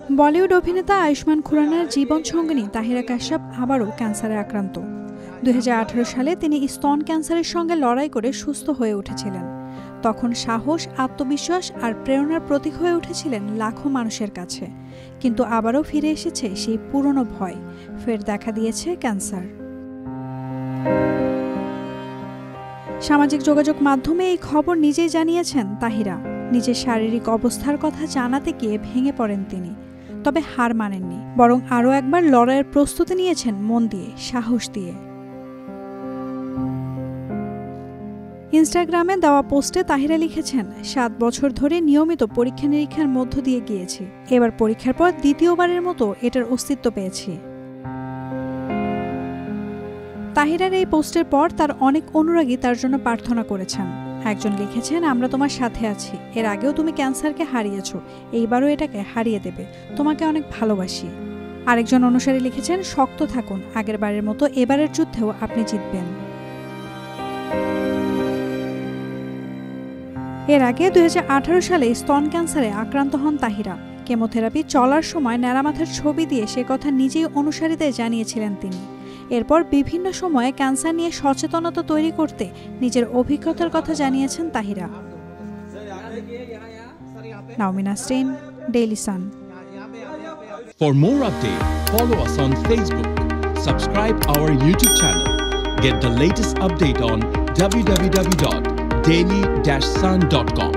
বলিউড অভিনেতা আয়ুষ্মান খুরানার জীবন সঙ্গিনী তাহিরা কাশ্যপ আবারও ক্যান্সারে আক্রান্ত। 2018 সালে তিনি স্তন ক্যান্সারের সঙ্গে লড়াই করে সুস্থ হয়ে উঠেছিলেন। তখন সাহস, আত্মবিশ্বাস আর প্রেরণার প্রতীক হয়ে উঠেছিলেন লাখো মানুষের কাছে। কিন্তু আবারও ফিরে এসেছে সেই পুরনো ভয়, ফের দেখা দিয়েছে ক্যান্সার। সামাজিক যোগাযোগ মাধ্যমে এই খবর নিজেই জানিয়েছেন তাহিরা। নিজের শারীরিক অবস্থার কথা জানাতে গিয়ে ভেঙে পড়েন তিনি, তবে হার মানেননি, বরং আরও একবার লড়াইয়ের প্রস্তুতি নিয়েছেন মন দিয়ে, সাহস দিয়ে। ইনস্টাগ্রামে দেওয়া পোস্টে তাহিরা লিখেছেন, 7 বছর ধরে নিয়মিত পরীক্ষা নিরীক্ষার মধ্য দিয়ে গিয়েছি। এবার পরীক্ষার পর দ্বিতীয়বারের মতো এটার অস্তিত্ব পেয়েছি। তাহিরার এই পোস্টের পর তার অনেক অনুরাগী তার জন্য প্রার্থনা করেছেন। একজন লিখেছেন, আমরা তোমার সাথে আছি, এর আগেও তুমি ক্যান্সারকে হারিয়েছো, এইবারও এটাকে হারিয়ে দেবে, তোমাকে অনেক ভালোবাসি। আরেকজন অনুসারী লিখেছেন, শক্ত থাকুন, আগের বারের মতো এবারের যুদ্ধেও আপনি জিতবেন। এর আগে 2018 সালে স্তন ক্যান্সারে আক্রান্ত হন তাহিরা। কেমোথেরাপি চলার সময় ন্যাড়ামাথার ছবি দিয়ে সে কথা নিজেই অনুসারীদের জানিয়েছিলেন তিনি। এরপর বিভিন্ন সময়ে ক্যান্সার নিয়ে সচেতনতা তৈরি করতে নিজের অভিজ্ঞতার কথা জানিয়েছেন Tahira. Naomin Nasrin, Daily Sun. For more updates, follow us on Facebook, subscribe our YouTube channel, get the latest update on www.daily-sun.com.